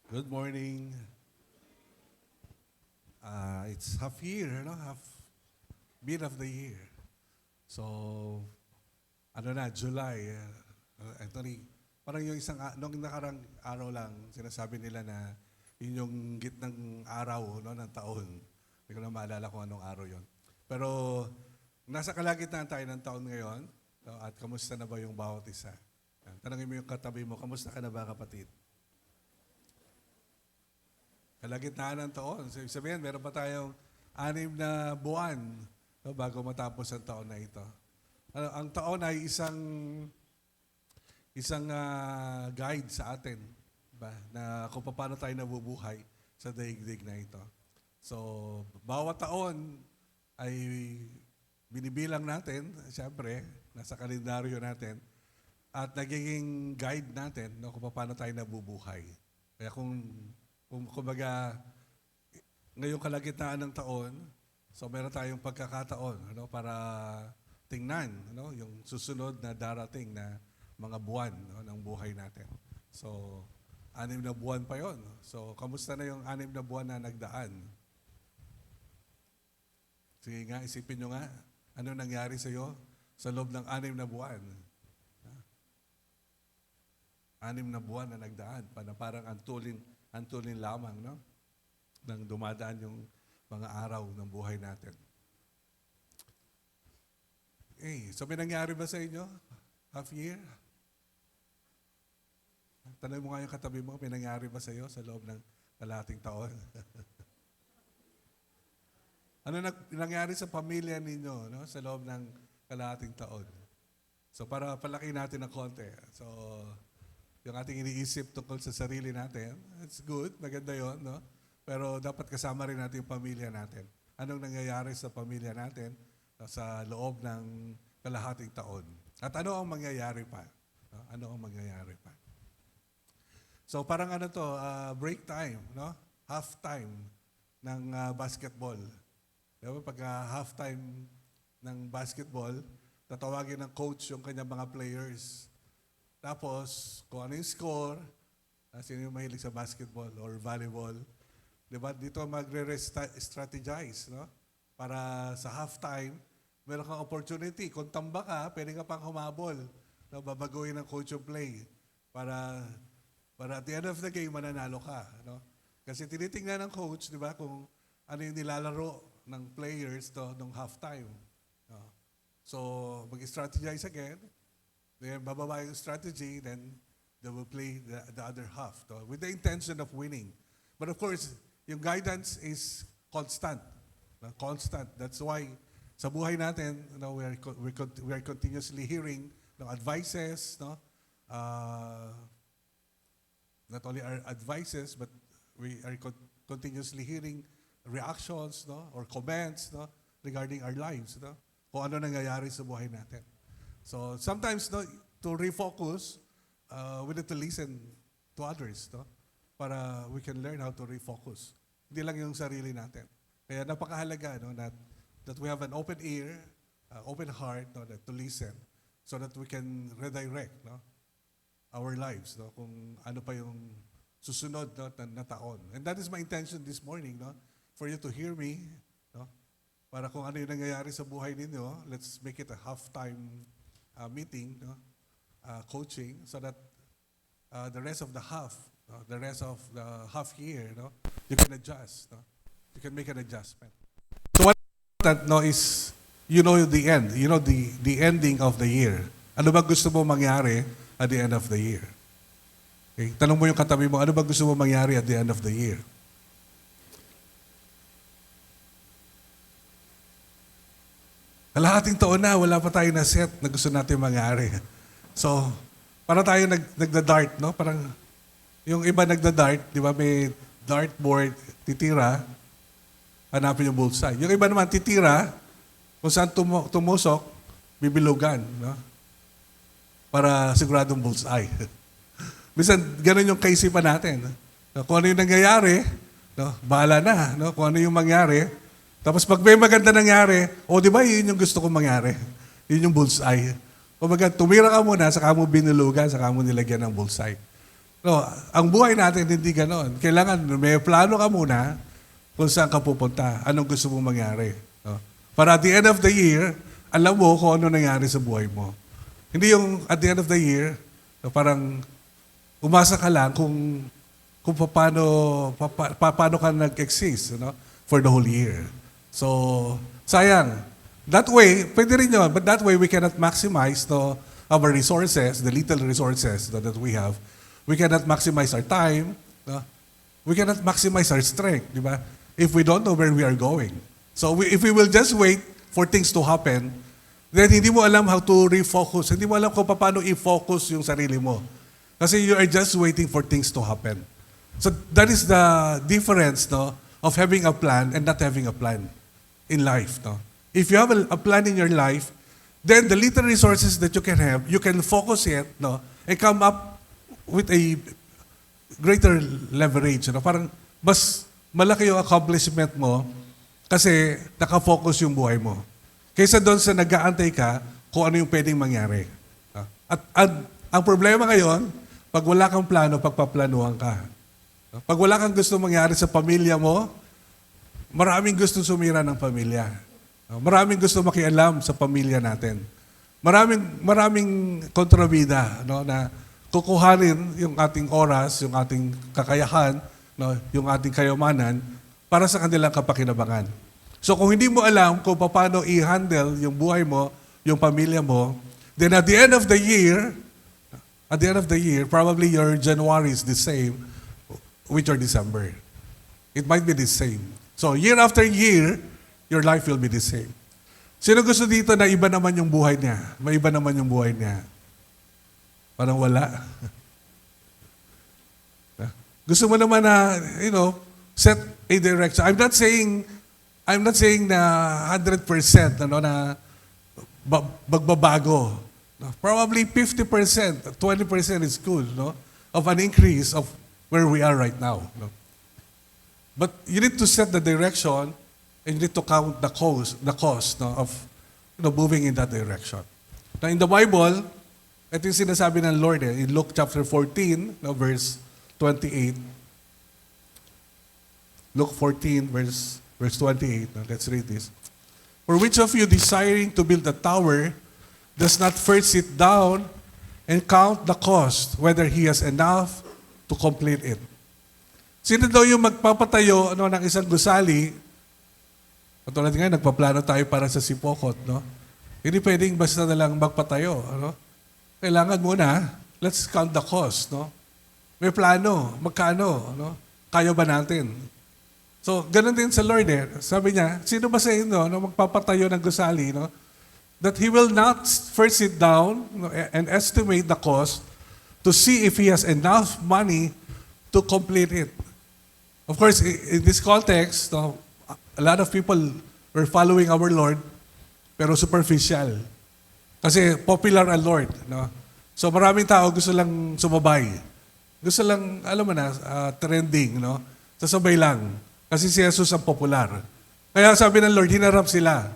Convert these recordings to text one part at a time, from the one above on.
Good morning. It's half year, no? Half bit of the year. So, ano na, July. Actually, parang yung nung nakarang araw lang, sinasabi nila na yun yung gitnang araw no, ng taon. Hindi ko na maalala kung anong araw yon. Pero, nasa kalagitnaan tayo ng taon ngayon. No? At kamusta na ba yung bawat isa? Tanungin mo yung katabi mo, kamusta ka na ba kapatid? Kalagitnaan ng taon. So, ibig sabihin, meron pa tayong 6 na buwan no, bago matapos ang taon na ito. Ang taon ay isang guide sa atin ba, na kung paano tayo nabubuhay sa daigdig na ito. So, bawat taon ay binibilang natin, siyempre, nasa kalendaryo natin, at nagiging guide natin no, kung paano tayo nabubuhay. Kaya kung kumbaga, ngayong kalagitnaan ng taon, so meron tayong pagkakataon ano, para tingnan ano, yung susunod na darating na mga buwan no, ng buhay natin. So, 6 na buwan pa yon. So, kamusta na yung 6 na buwan na nagdaan? Sige nga, isipin nyo nga, ano nangyari sa iyo sa loob ng 6 na buwan? 6 na buwan na nagdaan, parang antulin lamang, no? Nang dumadaan yung mga araw ng buhay natin. So may nangyari ba sa inyo? Half year? Tanong mo nga yung katabi mo, may nangyari ba sa iyo sa loob ng kalahating taon? Ano nangyari sa pamilya ninyo no? Sa loob ng kalahating taon? So para palaki natin ng konti. So, yung ating iniisip tungkol sa sarili natin, it's good, maganda yon, no? Pero dapat kasama rin natin yung pamilya natin. Anong nangyayari sa pamilya natin sa loob ng kalahating taon? At ano ang mangyayari pa? No? Ano ang mangyayari pa? So parang ano to, break time, no? Half time ng basketball. Diba? Pag half time ng basketball, tatawagin ng coach yung kanyang mga players. Tapos, kung ano yung score, sino yung mahilig sa basketball or volleyball, diba? Dito magre-strategize, no? Para sa halftime, meron kang opportunity. Kung tamba ka, pwede ka pang humabol. No? Babaguhin ng coach yung play. Para at the end of the game, mananalo ka. No? Kasi tinitingnan ng coach, diba, kung ano yung nilalaro ng players nung halftime. No? So, mag-strategize again. Then bababa yung strategy, then they will play the other half with the intention of winning. But of course, yung guidance is constant. Constant. That's why sa buhay natin, we are continuously hearing advices, no? Not only our advices, but we are continuously hearing reactions, no? Or comments, no? Regarding our lives, no? Kung ano nangyayari sa buhay natin. So sometimes no, to refocus, we need to listen to others no? Para we can learn how to refocus. Hindi lang yung sarili natin. Kaya napakahalaga no, that we have an open ear, open heart no, to listen so that we can redirect no, our lives no, kung ano pa yung susunod no, na taon. And that is my intention this morning, no, for you to hear me. No, para kung ano yung nangyayari sa buhay ninyo, let's make it a halftime meeting, no? Coaching, so that the rest of the half year, no? You can adjust, no? You can make an adjustment. So what that no is, you know the end, you know the ending of the year. Ano ba gusto mo mangyari at the end of the year? Okay? Tanong mo yung katabi mo, ano ba gusto mo mangyari at the end of the year? Kalahating taon na, wala pa tayo na set na gusto natin mangyari. So, para tayo nagda-dart, no? Parang, yung iba nagda-dart, di ba, may dartboard, titira, hanapin yung bullseye. Yung iba naman, titira, kung saan tumusok, bibilugan, no? Para siguradong bullseye. Minsan, ganun yung kaisipan natin. No? Kung ano yung nangyayari, no? Bahala na, no? Kung ano yung mangyari, tapos pag may maganda nangyari, di ba yun yung gusto kong mangyari? Yun yung bullseye. Kumbaga, tumira ka muna, saka mo binulugan, saka mo nilagyan ng bullseye. No, ang buhay natin hindi ganon. Kailangan may plano ka muna kung saan ka pupunta, anong gusto mong mangyari. No? Para at the end of the year, alam mo kung ano nangyari sa buhay mo. Hindi yung at the end of the year, parang umasa ka lang kung paano ka nag-exist, for the whole year. So, sayang. That way, pwede rin yun, but that way we cannot maximize our resources, the little resources that we have. We cannot maximize our time. No? We cannot maximize our strength, di ba? If we don't know where we are going. So if we will just wait for things to happen, then hindi mo alam how to refocus. Hindi mo alam kung paano i-focus yung sarili mo. Kasi you are just waiting for things to happen. So that is the difference of having a plan and not having a plan in life. No? If you have a plan in your life, then the little resources that you can have, you can focus it and come up with a greater leverage. Parang mas malaki yung accomplishment mo kasi nakafocus yung buhay mo. Kaysa doon sa nag-aantay ka kung ano yung pwedeng mangyari. At ang problema ngayon, pag wala kang plano, pagpaplanuhan ka. Pag wala kang gusto mangyari sa pamilya mo, maraming gusto sumira ng pamilya. Maraming gusto makialam sa pamilya natin. Maraming kontrabida na kukuhanin yung ating oras, yung ating kakayahan, yung ating kayamanan para sa kanilang kapakinabangan. So kung hindi mo alam kung paano i-handle yung buhay mo, yung pamilya mo, then at the end of the year, probably your January is the same with your December. It might be the same. So year after year, your life will be the same. Sino gusto dito na iba naman yung buhay niya? May iba naman yung buhay niya. Parang wala. Gusto mo naman na, set a direction. I'm not saying na 100% na magbabago. Probably 50%, 20% is good, of an increase of where we are right now. But you need to set the direction and you need to count the cost of moving in that direction. Now in the Bible, ito yung sinasabi ng Lord in Luke chapter 14, verse 28. Luke 14, verse 28. Now, let's read this. For which of you desiring to build a tower does not first sit down and count the cost, whether he has enough to complete it? Sino daw yung magpapatayo ng isang gusali? Katulad nga, nagpaplano tayo para sa Sipokot. Hindi pwedeng basta na lang magpatayo. Kailangan muna, let's count the cost. May plano, magkano, kaya ba natin? So, ganun din sa Lord Sabi niya, sino ba sa inyo na magpapatayo ng gusali, that he will not first sit down and estimate the cost to see if he has enough money to complete it. Of course, in this context, a lot of people were following our Lord, pero superficial. Kasi popular ang Lord. So maraming tao gusto lang sumabay. Gusto lang, alam mo na, trending. Sasabay lang. Kasi si Jesus ang popular. Kaya sabi ng Lord, hinarap sila.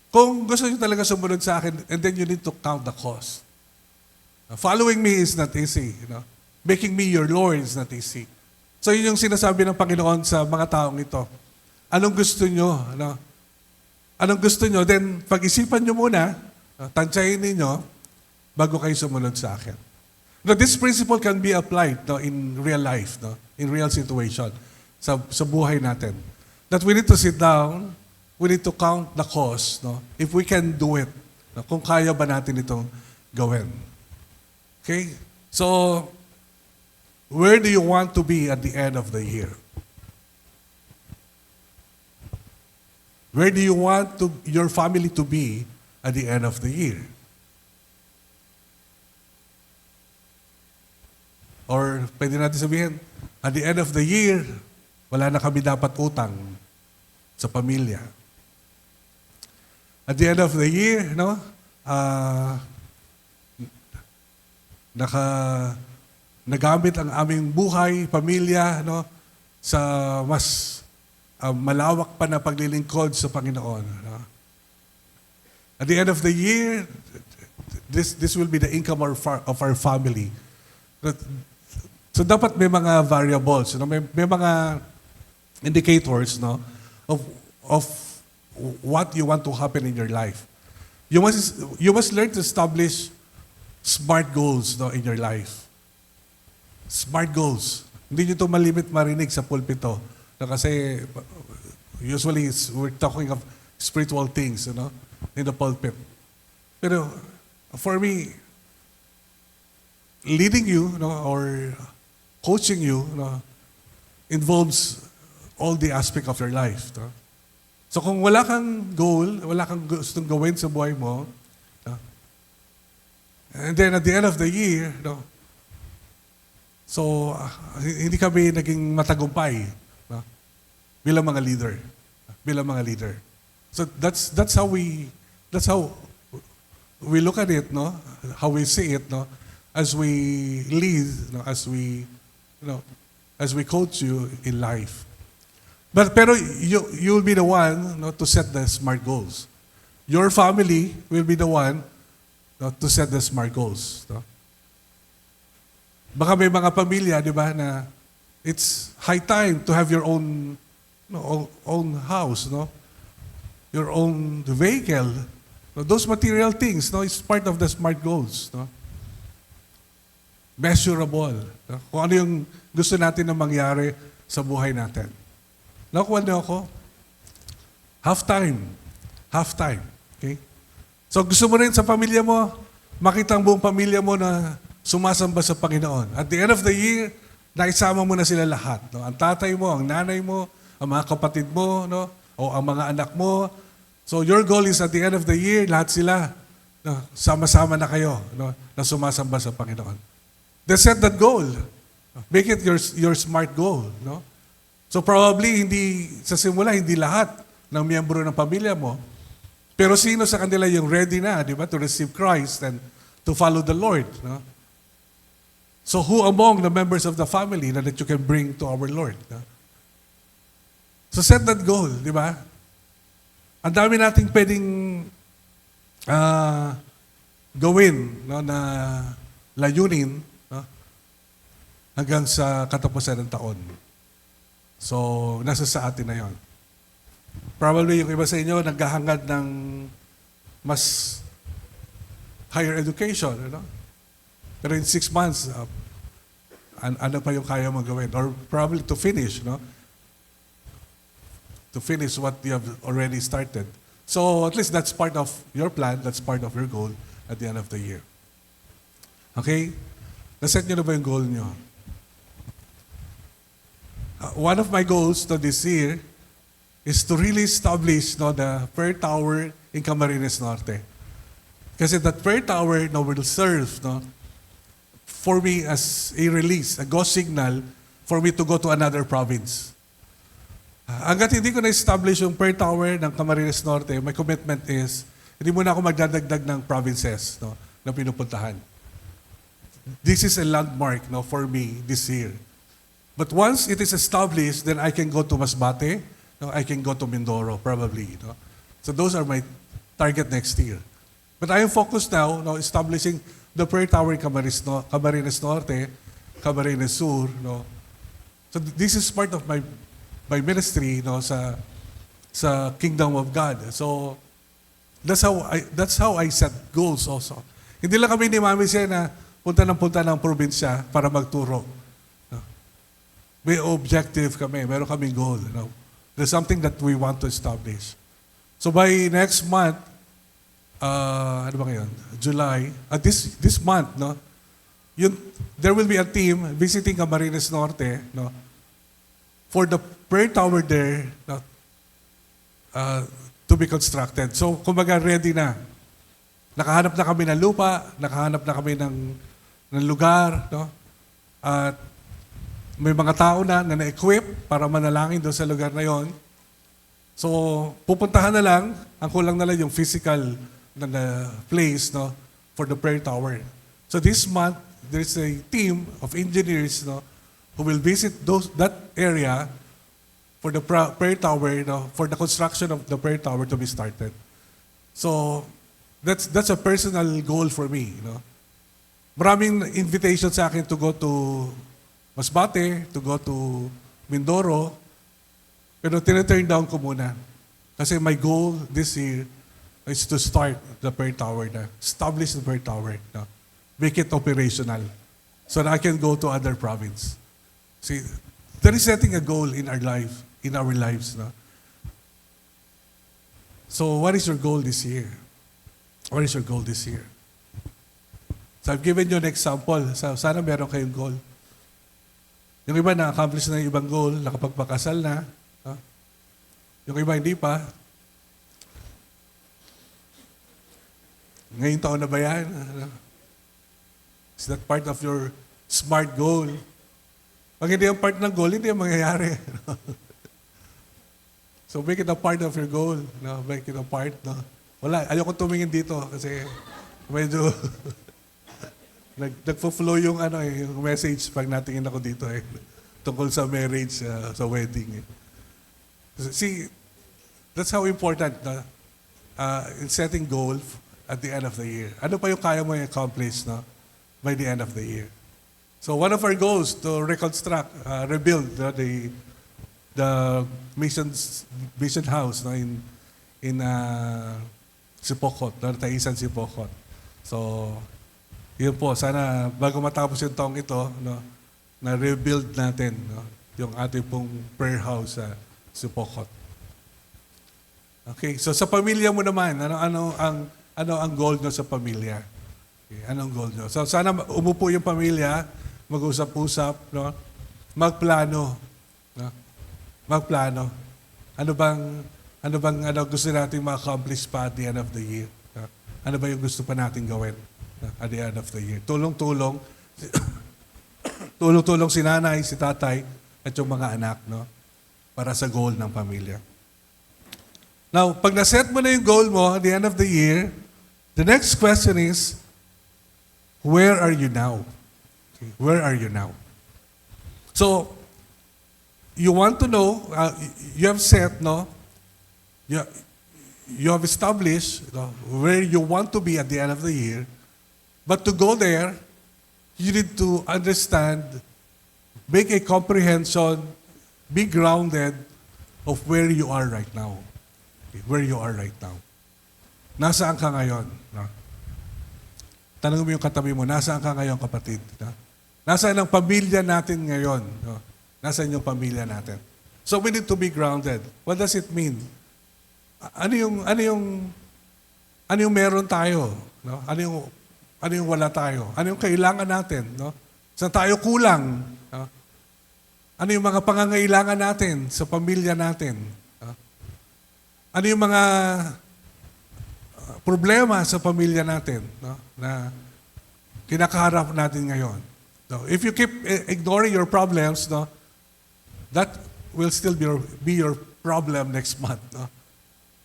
Kung gusto nyo talaga sumunod sa akin, and then you need to count the cost. Following me is not easy. Making me your Lord is not easy. So yun yung sinasabi ng Panginoon sa mga taong ito. Anong gusto nyo? Anong gusto nyo? Then pag-isipan nyo muna, tansyahin ninyo, bago kayo sumunod sa akin. Now, this principle can be applied in real life, in real situation, sa buhay natin. That we need to sit down, we need to count the cost, if we can do it, kung kaya ba natin itong gawin. Okay? So, where do you want to be at the end of the year? Where do you want your family to be at the end of the year? Or pwede natin sabihin, at the end of the year, wala na kami dapat utang sa pamilya. At the end of the year, nagamit ang aming buhay, pamilya, sa mas malawak pa na paglilingkod sa Panginoon. At the end of the year, this will be the income of our family. So dapat may mga variables, may mga indicators, of of what you want to happen in your life. You must learn to establish smart goals, in your life. Smart goals. Hindi nyo ito malimit marinig sa pulpito. Kasi usually we're talking of spiritual things, in the pulpit. Pero for me, leading you, or coaching you, involves all the aspect of your life. So kung wala kang goal, wala kang gustong gawin sa buhay mo, and then at the end of the year, so hindi kami naging matagumpay, bilang mga leader. So that's how we look at it, how we see it, as we lead, as we coach you in life. Pero you'll be the one, to set the smart goals. Your family will be the one, to set the smart goals. Baka may mga pamilya, di ba, na it's high time to have your own own house, your own vehicle. Those material things, is part of the smart goals. Measurable. Kung ano yung gusto natin na mangyari sa buhay natin. Nakuha niyo ako? Half time. Okay? So gusto mo rin sa pamilya mo, makita ang buong pamilya mo na sumasamba sa Panginoon. At the end of the year, naisama mo na sila lahat. Ang tatay mo, ang nanay mo, ang mga kapatid mo, o ang mga anak mo. So your goal is at the end of the year, lahat sila, sama-sama na kayo, na sumasamba sa Panginoon. Then set that goal. Make it your smart goal. So probably sa simula, hindi lahat ng miyembro ng pamilya mo. Pero sino sa kanila yung ready na, di ba, to receive Christ and to follow the Lord. So who among the members of the family that you can bring to our Lord? So set that goal, di ba? Ang dami nating pwedeng gawin, na layunin, hanggang sa katapusan ng taon. So, nasa sa atin na yon. Probably yung iba sa inyo naghahangad ng mas higher education, Pero in 6 months, ano pa yung kaya mong gawin? Or probably to finish, To finish what you have already started. So, at least that's part of your plan, that's part of your goal at the end of the year. Okay? Naset nyo na ba yung goal nyo? One of my goals this year is to really establish the prayer tower in Camarines Norte. Kasi that prayer tower will serve for me as a release, a go signal for me to go to another province. Hanggat hindi ko na-establish yung prayer tower ng Camarines Norte, my commitment is hindi muna ako magdadagdag ng provinces na pinupuntahan. This is a landmark for me this year. But once it is established, then I can go to Masbate, I can go to Mindoro, probably. So those are my target next year. But I am focused now, establishing the prayer tower in Camarines Norte, Camarines Sur. So this is part of my ministry, sa Kingdom of God. So that's how I set goals also. Hindi lang kami ni Mami Siya na punta ng probinsya para magturo. May objective kami, meron kaming goal. There's something that we want to establish. So by next month, ano ba ngayon? July, this month, there will be a team visiting Camarines Norte, for the prayer tower there, to be constructed. So, kumbaga ready na. Nakahanap na kami ng lupa, nakahanap na kami ng lugar, at may mga tao na na-equip para manalangin doon sa lugar na yon. So, pupuntahan na lang, ang kulang na lang yung physical na place for the prayer tower. So this month, there's a team of engineers who will visit that area for the prayer tower, for the construction of the prayer tower to be started. So, that's a personal goal for me. Maraming invitation sa akin to go to Masbate to go to Mindoro, pero tinaturn down ko muna. Kasi my goal this year is to start the prayer tower na. Establish the prayer tower na. Make it operational. So that I can go to other province. See, there is setting a goal in our lives. No? So what is your goal this year? What is your goal this year? So I've given you an example. Sana meron kayong goal. Yung iba na-accomplish na yung ibang goal, nakapagpakasal na. No? Yung iba hindi pa. Ngayong taon na ba yan? Is that part of your SMART goal? Pag hindi yung part ng goal, hindi yung mangyayari. So make it a part of your goal. No? Make it a part. No? Wala, ayoko tumingin dito kasi medyo nagpo-flow yung, yung message pag natingin ako dito tungkol sa marriage, sa wedding. See, that's how important in setting goal at the end of the year. Ano pa yung kaya mo i-accomplish by the end of the year? So one of our goals to reconstruct, rebuild the mission house in Sipokot, Taisan Sipokot. So yun po, sana bago matapos yung taong ito, na rebuild natin yung ating pong prayer house sa Sipokot. Okay, so sa pamilya mo naman, ano ang goal nyo sa pamilya? Okay, anong goal nyo? So sana umupo yung pamilya, mag-usap-usap, magplano. Magplano. Ano bang gusto natin ma-accomplish pa at the end of the year? Ano ba yung gusto pa natin gawin at the end of the year? Tulong-tulong. Tulong-tulong si nanay, si tatay, at yung mga anak, para sa goal ng pamilya. Now, pag naset mo na yung goal mo at the end of the year, the next question is, where are you now? Okay, where are you now? So, you want to know, you have set, you have established where you want to be at the end of the year, but to go there, you need to understand, make a comprehension, be grounded of where you are right now. Okay, where you are right now. Nasaan ka ngayon? Tanong mo yung katabi mo, nasaan ka ngayon, kapatid? Nasaan ang pamilya natin ngayon? Nasaan yung pamilya natin? So we need to be grounded. What does it mean? Ano yung meron tayo? Ano yung wala tayo? Ano yung kailangan natin? Saan tayo kulang? Ano yung mga pangangailangan natin sa pamilya natin? Ano yung mga problema sa pamilya natin na kinakaharap natin ngayon? If you keep ignoring your problems, that will still be your problem next month.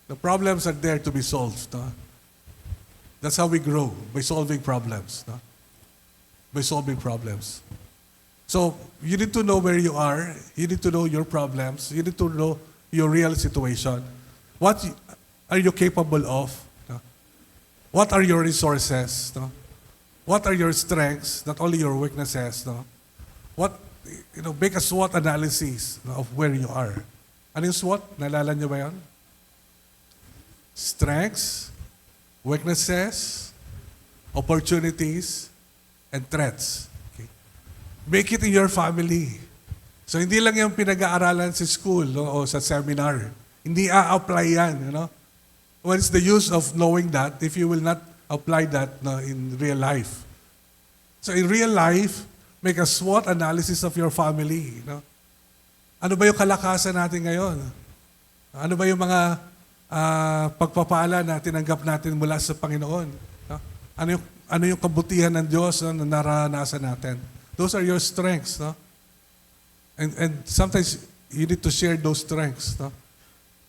The problems are there to be solved. That's how we grow, by solving problems. By solving problems. So, you need to know where you are. You need to know your problems. You need to know your real situation. What are you capable of? What are your resources? What are your strengths? Not only your weaknesses. Make a SWOT analysis of where you are. Ano yung SWOT? Naalala niyo ba yan? Strengths, weaknesses, opportunities, and threats. Okay. Make it in your family. So hindi lang yung pinag-aaralan sa school o sa seminar. Hindi a-apply yan. What is the use of knowing that if you will not apply that in real life? So in real life, make a SWOT analysis of your family. Ano ba yung kalakasan natin ngayon? Ano ba yung mga pagpapala na tinanggap natin mula sa Panginoon? Ano yung kabutihan ng Diyos na naranasan natin? Those are your strengths. And sometimes you need to share those strengths.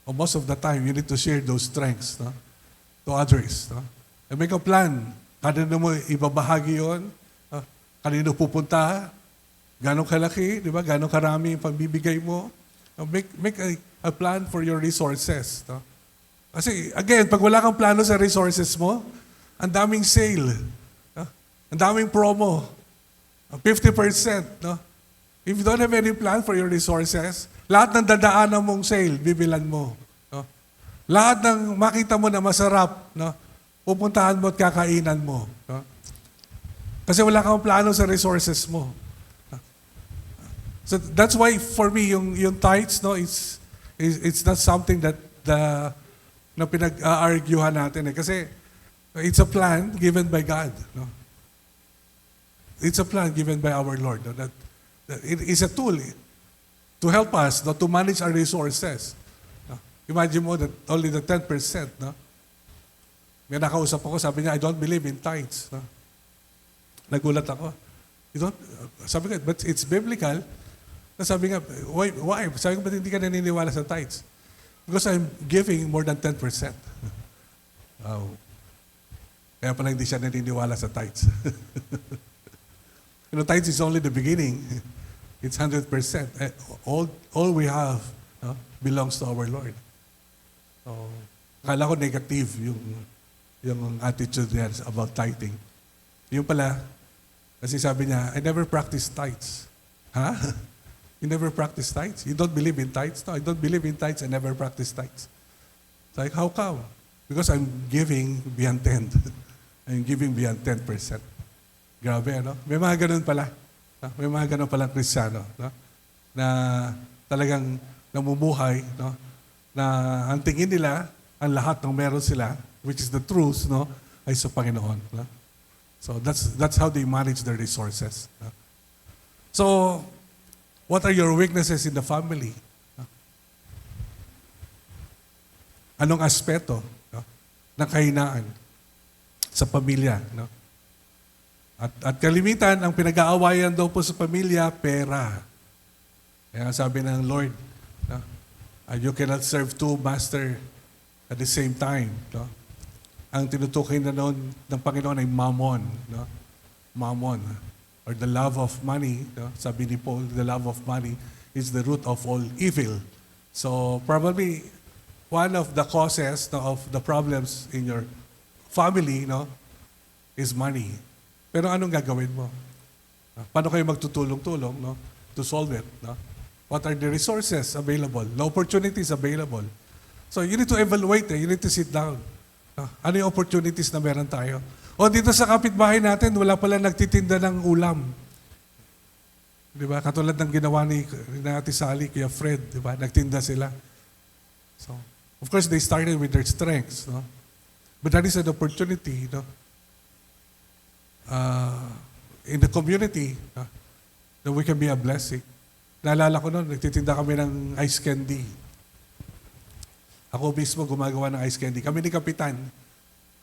Or most of the time, you need to share those strengths to others. And make a plan. Kanino mo ibabahagi yun? Kanino pupunta? Ganong kalaki? Di ba? Ganong karami yung pambibigay mo? Make a plan for your resources. Kasi, again, pag wala kang plano sa resources mo, ang daming sale. Ang daming promo. 50%. If you don't have any plan for your resources, lahat ng dadaanan mong sale, bibilan mo. No? Lahat ng makita mo na masarap, no? Pupuntahan mo at kakainan mo. No? Kasi wala kang plano sa resources mo. So that's why for me, yung tithes, no, it's not something that na pinag-arguhan natin. Kasi it's a plan given by God. No? It's a plan given by our Lord. No? That it is a tool to help us, no, to manage our resources. No? Imagine mo that only the 10%. No? May nakausap ako, sabi niya, I don't believe in tithes. No? Nagulat ako. You don't, sabi ko, but it's biblical. Sabi nga, why? Sabi ko, ba't hindi ka naniniwala sa tithes? Because I'm giving more than 10%. Wow. Kaya pala hindi siya naniniwala sa tithes. Tithes is only the beginning. It's 100%. All we have, no, belongs to our Lord. So, akala ko negative yung attitude niya about tithing. Yung pala, kasi sabi niya, I never practice tithes. Ha? You never practice tithes? You don't believe in tithes? No, I don't believe in tithes. I never practice tithes. It's like, how come? Because I'm giving beyond 10. I'm giving beyond 10%. Grabe, ano? May mga ganun pala. No? May mga ganun pala Kristiyano. No? Na talagang namumuhay. No? Na ang tingin nila, ang lahat ng meron sila, which is the truth, no, ay sa Panginoon. No? So that's how they manage their resources. No? So, what are your weaknesses in the family? No? Anong aspeto, no, ng kahinaan sa pamilya? No? At kalimitan, ang pinag-aawayan daw po sa pamilya, pera. Kaya sabi ng Lord, no, you cannot serve two masters at the same time. No? Ang tinutukoy na noon ng Panginoon ay mammon. No? Mammon. Or the love of money. No? Sabi ni Paul, the love of money is the root of all evil. So probably one of the causes, no, of the problems in your family, no, is money. Pero anong gagawin mo? Paano kayo magtutulong-tulong, no, to solve it? No? What are the resources available? The opportunities available? So you need to evaluate. You need to sit down. Ano yung opportunities na meron tayo? O dito sa kapitbahay natin, wala pala nagtitinda ng ulam. Di ba? Katulad ng ginawa ni Ate Sally, Kuya Fred, di ba? Nagtinda sila. So, of course, they started with their strengths. No? But that is an opportunity, no? In the community, that we can be a blessing. Naalala ko noon, nagtitinda kami ng ice candy. Ako mismo gumagawa ng ice candy. Kami ni Kapitan.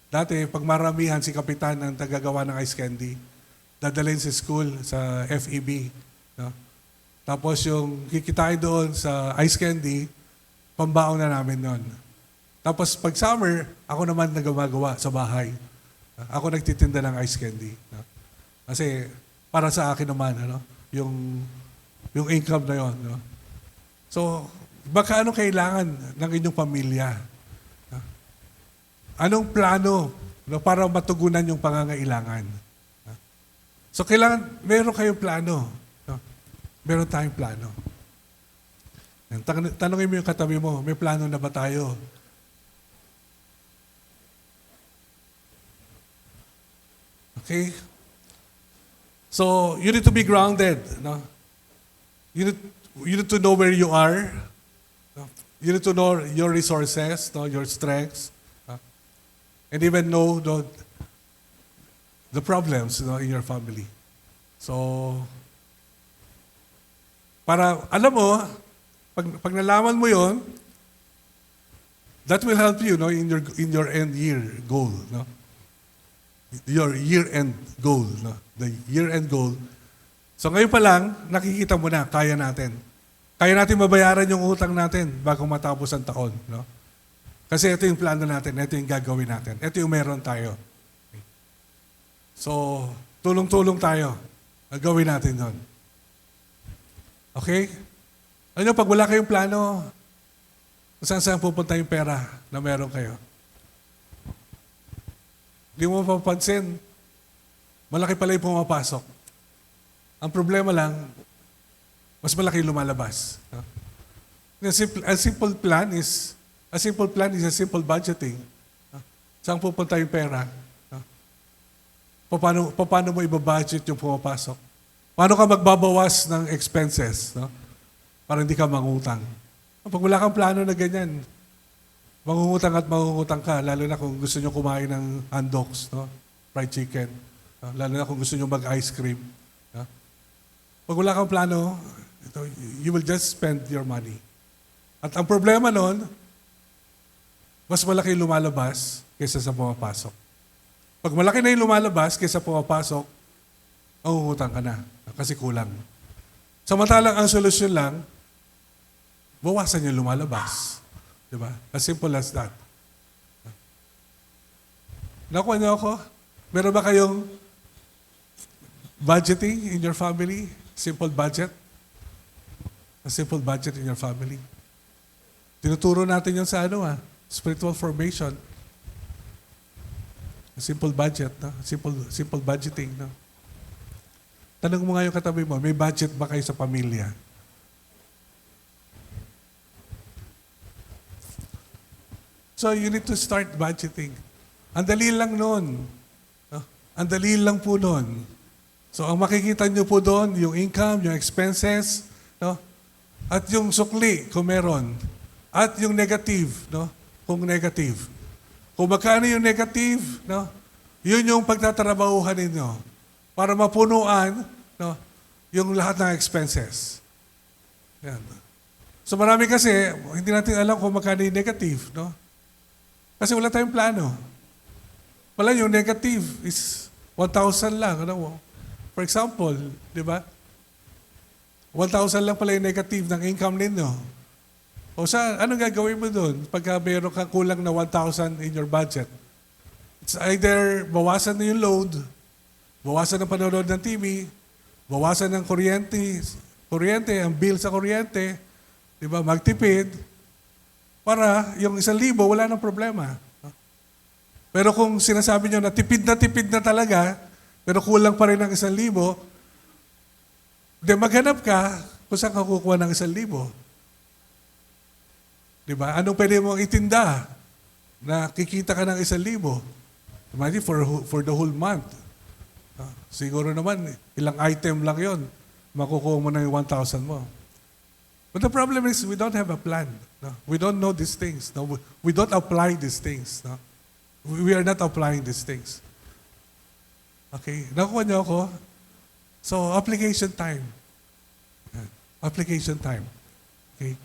Dati, pag maramihan si Kapitan ang tagagawa ng ice candy, dadalhin sa school, sa FEB. No? Tapos yung kikitain doon sa ice candy, pambaon na namin noon. Tapos pag summer, ako naman nagumagawa sa bahay. Ako nagtitinda ng ice candy. No? Kasi para sa akin naman, ano, yung income na yon. No? So, baka ano kailangan ng inyong pamilya? Anong plano, no, para matugunan yung pangangailangan? So kailangan, meron kayong plano. No? Meron tayong plano. Tanungin mo yung katabi mo, may plano na ba tayo? Okay? So, you need to be grounded. No? You need to know where you are. You need to know your resources, no, your strengths, and even know the problems, no, in your family. So, para alam mo, pag nalaman mo yon, that will help you, no, in your end year goal, no, your year end goal, no, the year end goal. So ngayon pa lang nakikita mo na kaya natin. Kaya natin mabayaran yung utang natin bago matapos ang taon. No? Kasi ito yung plano natin, ito yung gagawin natin, ito yung meron tayo. So, tulong-tulong tayo. Gagawin natin doon. Okay? Ano, pag wala kayong plano, saan pupunta yung pera na meron kayo? Hindi mo mapapansin, malaki pala yung pumapasok. Ang problema lang, mas malaki yung lumalabas. No? A simple plan is a simple budgeting. No? Saan pupunta yung pera? No? Paano mo ibabudget yung pumapasok? Paano ka magbabawas ng expenses? No? Para hindi ka mangutang. Pag wala kang plano na ganyan, mangungutang ka, lalo na kung gusto nyo kumain ng handoks, no? Fried chicken, no? Lalo na kung gusto nyo mag-ice cream. No? Pag wala kang plano, you will just spend your money. At ang problema nun, mas malaki yung lumalabas kaysa sa pumapasok. Pag malaki na yung lumalabas kaysa pumapasok, mangungutang ka na kasi kulang. Samantalang ang solusyon lang, bawasan yung lumalabas. Diba? As simple as that. Nakuha niyo ako? Meron ba kayong budgeting in your family? Simple budget? A simple budget in your family? Tinuturo natin yun sa spiritual formation. A simple budget, no? Simple budgeting, no? Tanong mo nga yung katabi mo, may budget ba kayo sa pamilya? So you need to start budgeting. Ang dali lang nun. No? Ang dali lang po nun. So ang makikita nyo po doon, yung income, yung expenses, no? At yung sukli, kung meron. At yung negative, no? Kung negative. Kung magkano yung negative, no? Yun yung pagtatrabahuhan ninyo para mapunuan, no? Yung lahat ng expenses. Yan. So marami kasi, hindi natin alam kung magkano yung negative, no? Kasi wala tayong plano. Wala yung negative is 1,000 lang. Ano? For example, di ba? 1,000 lang pala yung negative ng income ninyo. O anong gagawin mo doon pagka mayroon kang kulang na 1,000 in your budget? It's either bawasan na yung load, bawasan ng panonood ng TV, bawasan ng kuryente, ang bill sa kuryente, di ba? Magtipid, para yung 1,000, wala nang problema. Pero kung sinasabi nyo na tipid na talaga, pero kulang pa rin ng 1,000, maghanap ka kung saan ka kukuha ng 1,000. Diba? Anong pwede mong itinda na kikita ka ng 1,000? Imagine for the whole month. Siguro naman, ilang item lang yon, makukuha mo na yung 1,000 mo. But the problem is we don't have a plan. No? We don't know these things. No? We don't apply these things. No? We are not applying these things. Okay? Nakuha niyo ako? So, application time. Application time. Okay?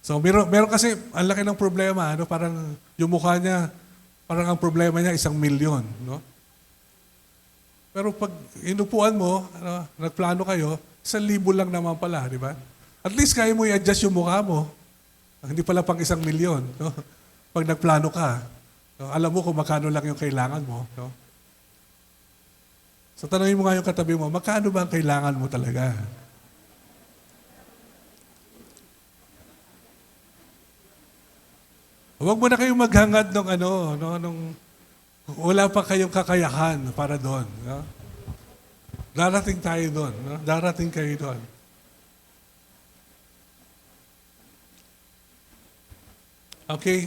So, meron kasi, ang laki ng problema. Parang yung mukha niya, parang ang problema niya 1,000,000. No? Pero pag inupuan mo, nagplano kayo, 1,000 lang naman pala, di ba? At least kaya mo i-adjust yung mukha mo. Hindi pala pang 1,000,000. No? Pag nagplano ka, no? Alam mo kung magkano lang yung kailangan mo. No? So tanongin mo nga yung katabi mo, magkano ba ang kailangan mo talaga? Huwag mo na kayong maghangad nung wala pa kayong kakayahan para doon. No? Darating tayo doon. No? Darating kayo doon. Okay?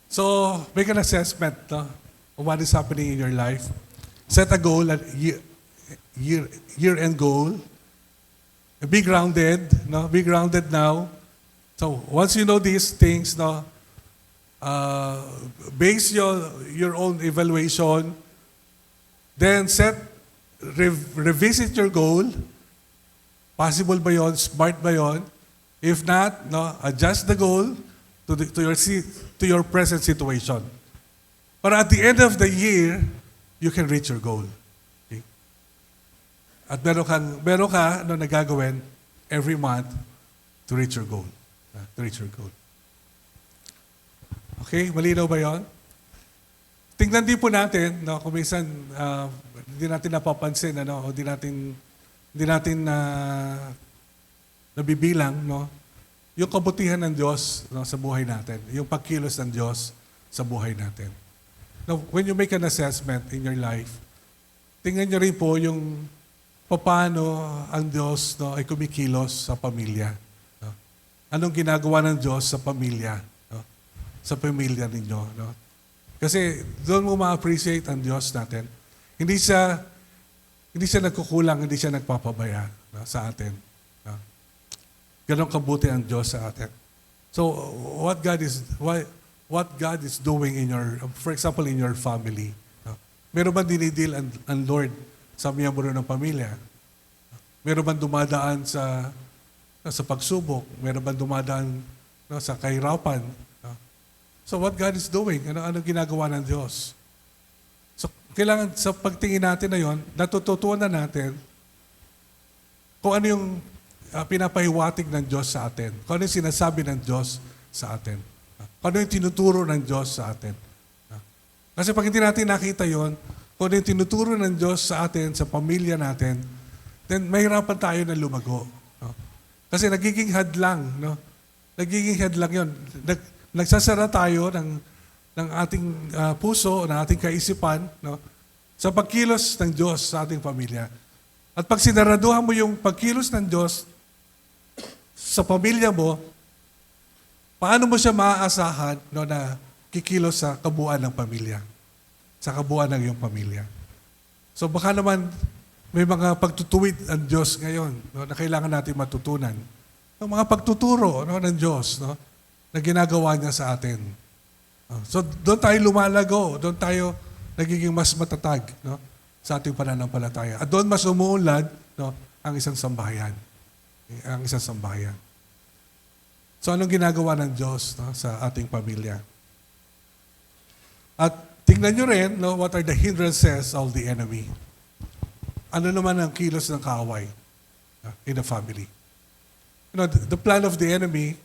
So, make an assessment of what is happening in your life. Set a goal, year-end goal. Be grounded, no? Be grounded now. So, once you know these things, no, base your own evaluation, then revisit your goal. Possible ba yun? Smart ba yun? If not, no, adjust the goal to your present situation. But at the end of the year, you can reach your goal. Okay? At meron ka nagagawin every month to reach your goal. To reach your goal. Okay? Malinaw ba yun? Tingnan din po natin, no, kung minsan hindi natin napapansin, o hindi natin nabibilang, no, yung kabutihan ng Diyos, no, sa buhay natin, yung pagkilos ng Diyos sa buhay natin. Now, when you make an assessment in your life, tingnan nyo rin po yung paano ang Diyos ay kumikilos sa pamilya. No? Anong ginagawa ng Diyos sa pamilya? No? Sa pamilya ninyo. No? Kasi doon mo ma-appreciate ang Diyos natin. Hindi siya nagkukulang, hindi siya nagpapabaya sa atin. No? Ganon kabuti ang Diyos sa atin. So what God is doing in your, for example, in your family. No? Meron ba dinidil ang Lord sa miyembro ng pamilya? Meron ba dumadaan sa pagsubok? Meron ba dumadaan sa kahirapan? So what God is doing, ano ginagawa ng Diyos? So kailangan sa pagtingin natin na yon, natututunan natin kung ano yung pinapahiwatig ng Diyos sa atin. Kung ano yung sinasabi ng Diyos sa atin. Kung ano yung tinuturo ng Diyos sa atin. Kasi pag hindi natin nakita yon, kung ano yung tinuturo ng Diyos sa atin, sa pamilya natin, then mahirapan tayo na lumago. No? Kasi nagiging hadlang. No? Nagiging hadlang yun. Nagsasara tayo ng ating puso, ng ating kaisipan, no? Sa pagkilos ng Diyos sa ating pamilya. At pag sinaraduhan mo yung pagkilos ng Diyos sa pamilya mo, paano mo siya maaasahan na kikilos sa kabuuan ng pamilya? Sa kabuuan ng iyong pamilya. So baka naman may mga pagtutuwid ang Diyos ngayon na kailangan natin matutunan. Yung mga pagtuturo ng Diyos na ginagawa niya sa atin. So doon tayo lumalago, doon tayo nagiging mas matatag sa ating pananampalataya. At doon mas umuunlad ang isang sambahayan. Ang isang sambahayan. So anong ginagawa ng Diyos sa ating pamilya? At tingnan nyo rin what are the hindrances of the enemy. Ano naman ang kilos ng kaaway in the family? The plan of the enemy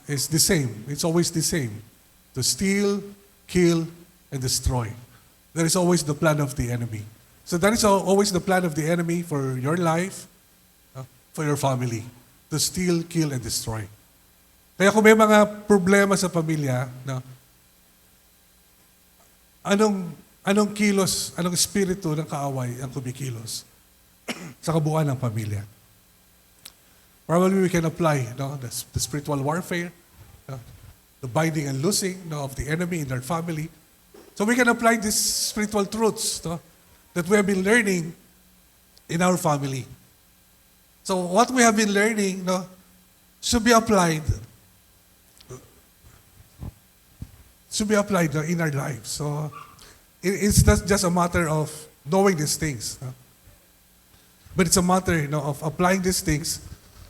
is the same. It's always the same. To steal, kill, and destroy. That is always the plan of the enemy. So that is always the plan of the enemy for your life, for your family. To steal, kill, and destroy. Kaya kung may mga problema sa pamilya, anong kilos, anong espiritu ng kaaway ang kumikilos sa kabuuan ng pamilya? Probably we can apply the spiritual warfare, the binding and loosing of the enemy in our family. So we can apply these spiritual truths that we have been learning in our family. So what we have been learning should be applied in our lives. So it's not just a matter of knowing these things, but it's a matter of applying these things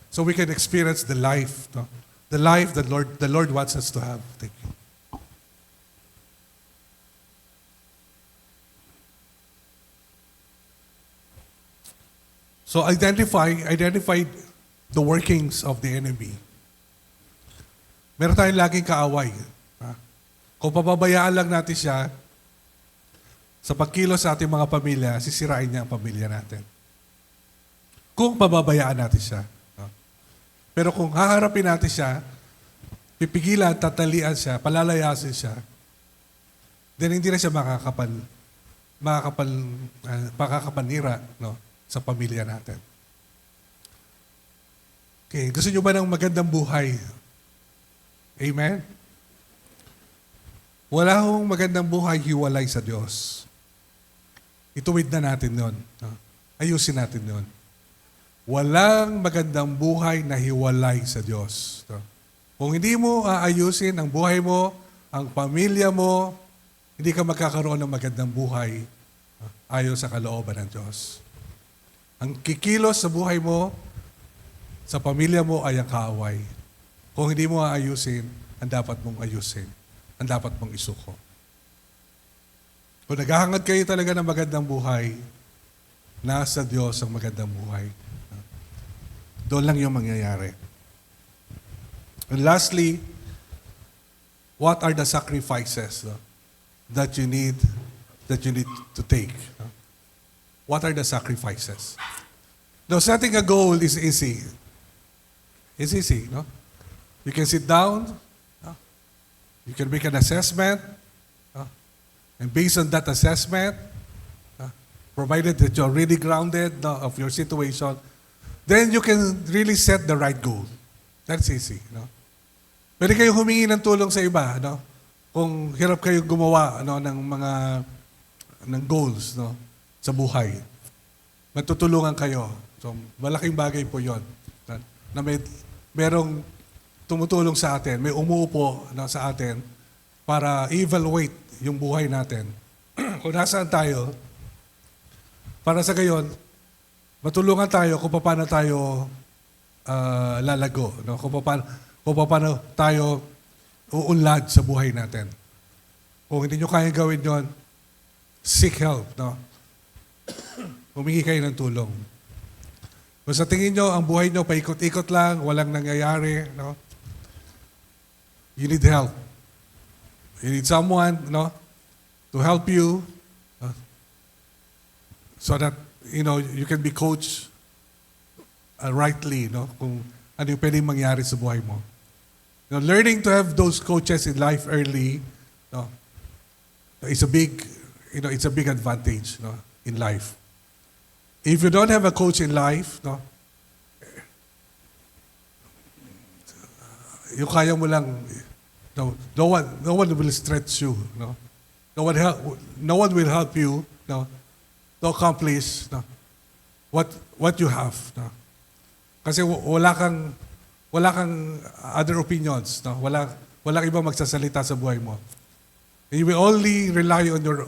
so we can experience the life that the Lord wants us to have. Thank you. So identify the workings of the enemy. Meron tayong laging kaaway. Kung pababayaan lang natin siya, sa pagkilos sa ating mga pamilya, sisirain niya ang pamilya natin. Kung pababayaan natin siya. Pero kung haharapin natin siya, pipigilan, tatalian siya, palalayasin siya, then hindi na siya makakapanira sa pamilya natin. Okay, gusto nyo ba ng magandang buhay? Amen? Wala hong magandang buhay hiwalay sa Diyos. Ituwid na natin yun. Ayusin natin yun. Walang magandang buhay na hiwalay sa Diyos. Kung hindi mo aayusin ang buhay mo, ang pamilya mo, hindi ka magkakaroon ng magandang buhay ayon sa kalooban ng Diyos. Ang kikilos sa buhay mo, sa pamilya mo ay ang kaaway. Kung hindi mo aayusin, ang dapat mong ayusin. Ang dapat mong isuko. Kung naghahangad kayo talaga ng magandang buhay, nasa Diyos ang magandang buhay. Doon lang yung mangyayari. And lastly, what are the sacrifices that you need to take? What are the sacrifices? Now, setting a goal is easy. It's easy, no? You can sit down, you can make an assessment, and based on that assessment, provided that you're really grounded no, of your situation, then you can really set the right goal. That's easy. No? Pwede kayong humingi ng tulong sa iba. No? Kung hirap kayong gumawa no, ng goals no, sa buhay. Matutulungan kayo. So, malaking bagay po yon na merong tumutulong sa atin, may umuupo no, sa atin para evaluate yung buhay natin. Kung nasaan tayo, para sa gayon, matulungan tayo kung paano tayo lalago, no? Kung paano tayo uunlad sa buhay natin. Kung hindi nyo kaya gawin yon, seek help. No? Humingi kayo ng tulong. Kung sa tingin nyo, ang buhay nyo paikot-ikot lang, walang nangyayari, no? You need help. You need someone no, to help you so that you can be coached rightly no, kung ano yung pwedeng mangyari sa buhay mo. Learning to have those coaches in life early no, it's a big advantage no, in life. If you don't have a coach in life, no, yung kaya mo lang, no one will stretch you, no. No one will help you, no, to accomplish no, what you have, no. Kasi wala kang other opinions, no. Walang ibang magsasalita sa buhay mo. You will only rely on your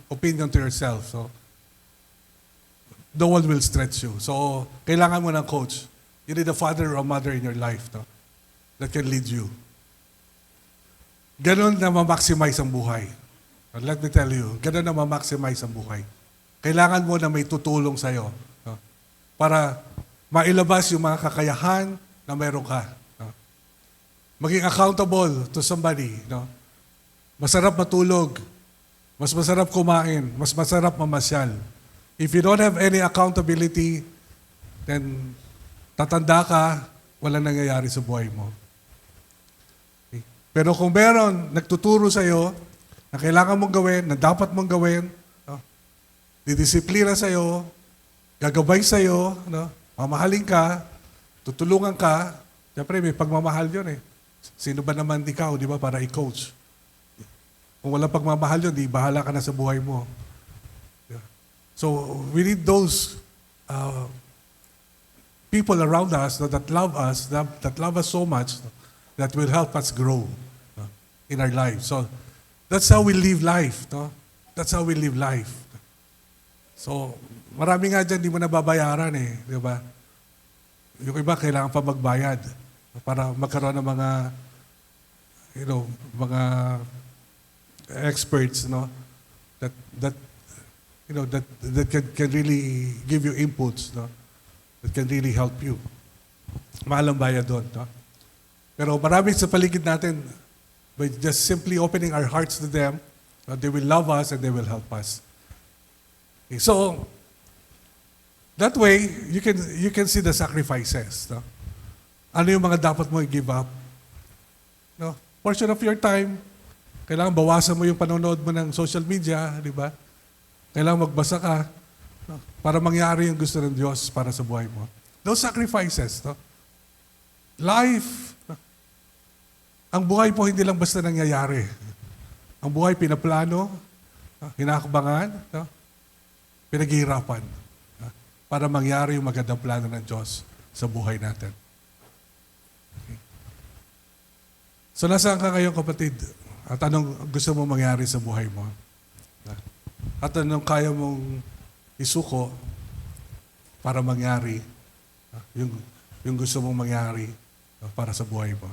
opinion to yourself. So no one will stretch you. So kailangan mo ng coach. You need a father or a mother in your life no, that can lead you. Ganon na ma-maximize ang buhay. And let me tell you, ganon na ma-maximize ang buhay. Kailangan mo na may tutulong sa'yo no, para mailabas yung mga kakayahan na meron ka. No. Maging accountable to somebody. No. Masarap matulog. Mas masarap kumain. Mas masarap mamasyal. If you don't have any accountability, then tatanda ka, walang nangyayari sa buhay mo. Okay. Pero kung meron, nagtuturo sa'yo, na kailangan mong gawin, na dapat mong gawin, no? Didisiplina sa'yo, gagabay sa'yo, no? Mamahalin ka, tutulungan ka, siyempre may pagmamahal yun eh. Sino ba naman ikaw, di ba, para i-coach? Kung wala pagmamahal yun, di bahala ka na sa buhay mo. Yeah. So, we need those people around us that love us, that love us so much, that will help us grow in our lives. So, that's how we live life. No? That's how we live life. So, marami nga dyan, di mo nababayaran eh. Di ba? Yung iba, kailangan pa magbayad para magkaroon ng mga experts, no? That can really give you inputs, no? That can really help you. Mahal ang bayad doon. No? Pero marami sa paligid natin, by just simply opening our hearts to them, they will love us and they will help us. Okay, so, that way, you can see the sacrifices. No? Ano yung mga dapat mo i-give up? No? Portion of your time, kailangan bawasan mo yung panonood mo ng social media, di ba? Kailangan magbasa ka, no? Para mangyari yung gusto ng Diyos para sa buhay mo. Those sacrifices, no? Life, no? Ang buhay po hindi lang basta nangyayari. Ang buhay pinaplano, no? Hinakbangan, no? Pinaghihirapan, no? Para mangyari yung magandang plano ng Diyos sa buhay natin. Okay. So nasaan ka ngayon, kapatid? At anong gusto mo mangyari sa buhay mo? At anong kaya mong isuko para mangyari yung gusto mong mangyari para sa buhay mo?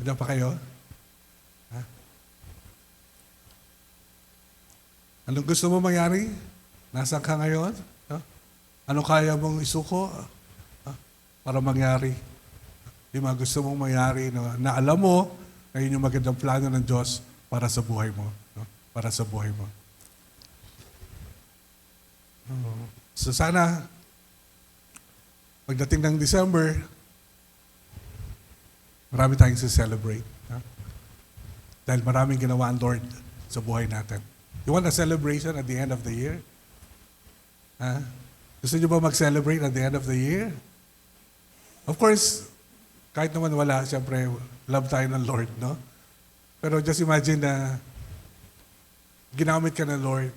Ano pa kayo? Ha? Anong gusto mong mangyari? Nasaan ka ngayon? Anong kaya mong isuko para mangyari? Yung mga gusto mong mangyari na alam mo na yun yung magandang plano ng Diyos para sa buhay mo. No? Para sa buhay mo. So sana, pagdating ng December, Marami tayong celebrate. Dahil maraming ginawa ang Lord sa buhay natin. You want a celebration at the end of the year? Ha? Gusto nyo ba mag-celebrate at the end of the year? Of course, kahit naman wala, siyempre, love tayo ng Lord, no? Pero just imagine na ginamit ka ng Lord,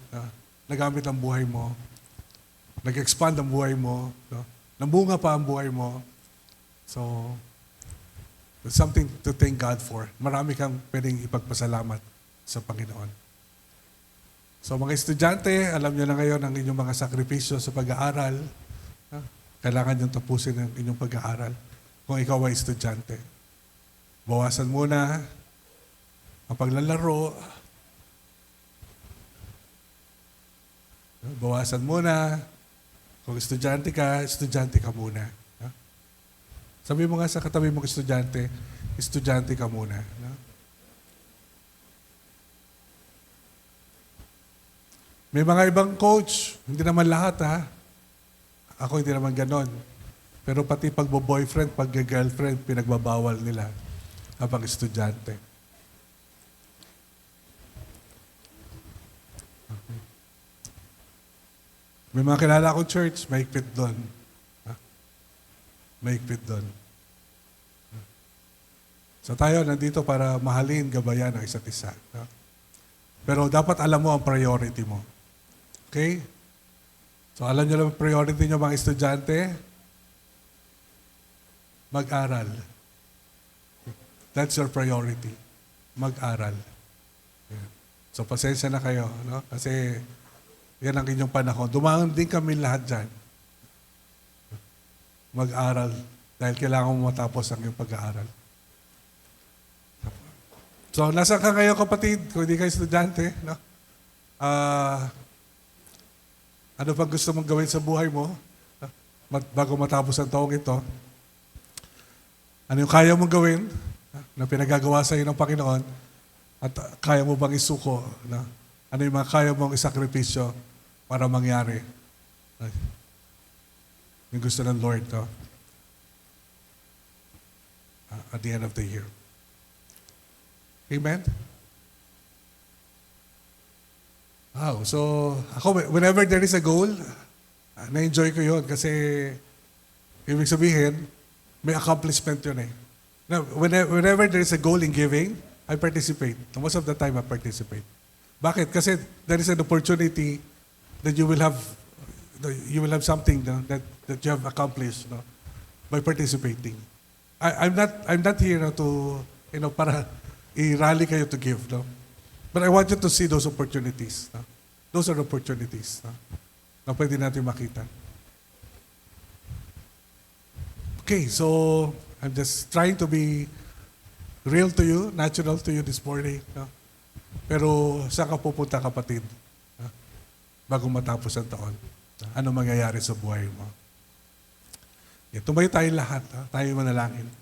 nagamit ang buhay mo, nag-expand ang buhay mo, no? Nambunga pa ang buhay mo. So, it's something to thank God for. Marami kang pwedeng ipagpasalamat sa Panginoon. So mga estudyante, alam nyo na ngayon ang inyong mga sakripisyo sa pag-aaral. Kailangan nyo tapusin ang inyong pag-aaral kung ikaw ay estudyante. Bawasan muna ang paglalaro. Bawasan muna. Kung estudyante ka muna. Sabi mo nga sa katabi mong estudyante ka muna. No? May mga ibang coach, hindi naman lahat Ako hindi naman ganon. Pero pati pag-boyfriend, pag-girlfriend, pinagbabawal nila habang estudyante. Okay. May mga kilala akong church, mahigpit doon. Mahigpit doon. So tayo nandito para mahalin, gabayan ang isa't isa. No? Pero dapat alam mo ang priority mo. Okay? So alam nyo lang ang priority nyo mga estudyante? Mag-aral. That's your priority. Mag-aral. So pasensya na kayo. No? Kasi yan ang inyong panahon. Dumaan din kami lahat dyan. Mag-aral dahil kailangan mo matapos ang iyong pag-aaral. So, nasa ka ngayon kapatid, kung hindi kayo estudyante, no? Ano pang gusto mong gawin sa buhay mo bago matapos ang taong ito? Ano yung kaya mong gawin na pinagagawa sa iyo ng Panginoon at kaya mo bang isuko? No? Ano yung mga kaya mong isakripisyo para mangyari? Yung gusto ng Lord at the end of the year. Amen? Wow. So, ako, whenever there is a goal, na-enjoy ko yun kasi ibig sabihin, may accomplishment yun eh. Now, whenever there is a goal in giving, I participate. Most of the time, I participate. Bakit? Kasi there is an opportunity that you will have something that you have accomplished by participating. I'm not here to para i-rally kayo to give. No? But I want you to see those opportunities. No? Those are opportunities na pwede natin makita. Okay, so I'm just trying to be real to you, natural to you this morning. No? Pero saan ka pupunta kapatid? Bago matapos ang taon. Ano mangyayari sa buhay mo? Tumayo tayo lahat. Tayo manalangin.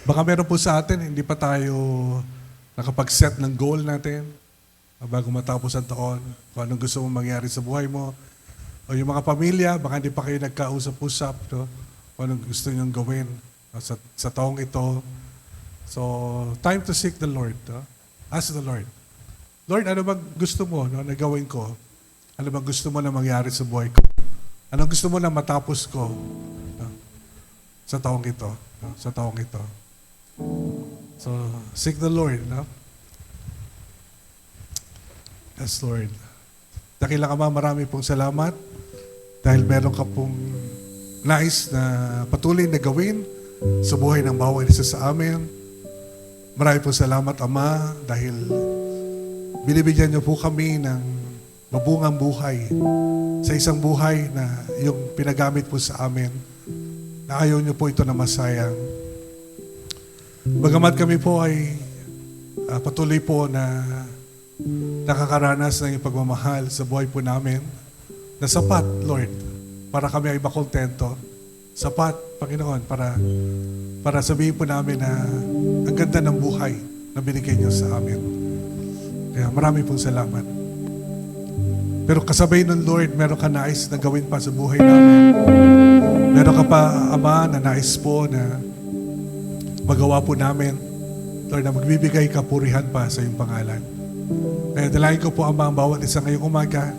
Baka meron po sa atin, hindi pa tayo nakapag-set ng goal natin bago matapos ang taon. Kung anong gusto mong mangyari sa buhay mo. O yung mga pamilya, baka hindi pa kayo nagkausap-usap. No? Kung anong gusto niyong gawin sa taong ito. So, time to seek the Lord. No? Ask the Lord. Lord, ano bang gusto mo na gawin ko? Ano bang gusto mo na mangyari sa buhay ko? Anong gusto mo na matapos ko sa taong ito? Sa taong ito. So, seek the Lord. No? Yes, Lord. Dakila ka marami pong salamat dahil meron ka pong nais na patuloy na gawin sa buhay ng bawat isa sa amin. Marami pong salamat, Ama, dahil binibigyan niyo po kami ng mabungang buhay sa isang buhay na yung pinagamit po sa amin na ayaw niyo po ito na masayang. Bagamat kami po ay patuloy po na nakakaranas ng iyong pagmamahal sa buhay po namin na sapat, Lord, para kami ay makontento. Sapat, Panginoon, para sabihin po namin na ang ganda ng buhay na binigay niyo sa amin. Kaya marami pong salamat. Pero kasabay nun, Lord, meron ka nais na gawin pa sa buhay namin. Meron ka pa, Ama, na nais po na magawa po namin. Lord, na magbibigay kapurihan pa sa iyong pangalan. Kaya dalangin ko po, Ama, ang bawat isa ngayong umaga.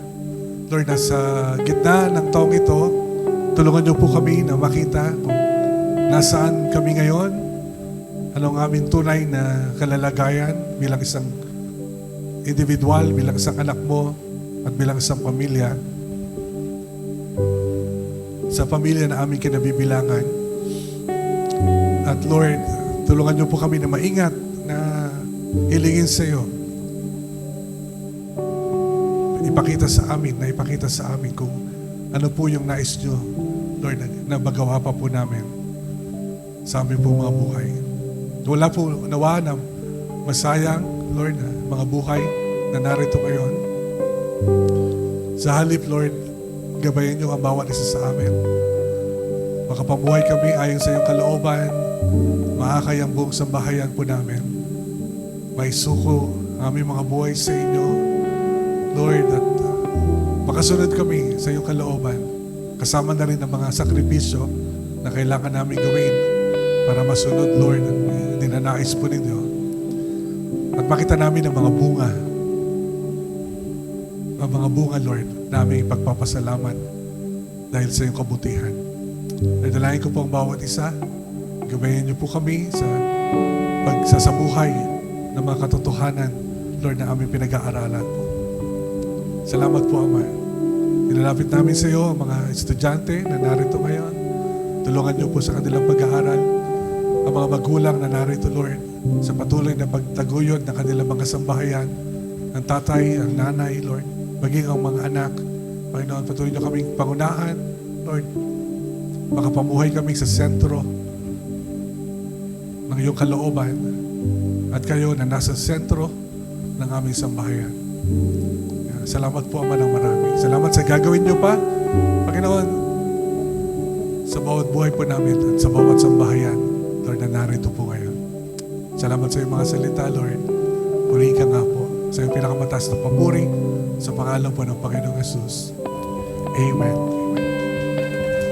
Lord, nasa gitna ng taong ito, tulungan niyo po kami na makita kung nasaan kami ngayon, anong aming tunay na kalalagayan bilang isang individual, bilang isang anak mo, at bilang isang pamilya. Sa pamilya na aming kinabibilangan. At Lord, tulungan niyo po kami na maingat na hilingin sa iyo. Ipakita sa amin kung ano po yung nais niyo, Lord, na magawa pa po namin sa aming po mga buhay. Wala po nawa na masayang, Lord, na mga buhay na narito ngayon. Sa halip, Lord, gabayan niyo ang bawat isa sa amin. Makapamuhay kami ayon sa iyong kalooban, maakay ang buong sambahayan po namin. May suko ang aming mga buhay sa inyo, Lord, at makasunod kami sa iyong kalooban. Kasama na rin ang mga sakripisyo na kailangan namin gawin para masunod, Lord, ang dinanais po ninyo. At makita namin ang mga bunga. Ang mga bunga, Lord, na aming pagpapasalamat dahil sa iyong kabutihan. Nadalain ko po ang bawat isa. Gabayan niyo po kami sa pagsasabuhay ng mga katotohanan, Lord, na aming pinag-aaralan po. Salamat po, Ama. Nilalapit namin sa iyo ang mga estudyante na narito ngayon. Tulungan niyo po sa kanilang pag-aaral. Ang mga magulang na narito, Lord, sa patuloy na pagtaguyod ng kanilang mga sambahayan. Ang tatay, ang nanay, Lord, maging ang mga anak. Panginoon, patuloy niyo kaming pangunahan, Lord. Makapamuhay kami sa sentro ng iyong kalooban at kayo na nasa sentro ng aming sambahayan. Salamat po, Ama, ng marami. Salamat sa gagawin niyo pa, Panginoon, sa bawat buhay po namin at sa bawat sambahayan, Lord, na narito po ngayon. Salamat sa iyong mga salita, Lord. Purihin ka nga po sa iyong pinakamataas na papuri sa pangalan po ng Panginoong Jesus. Amen.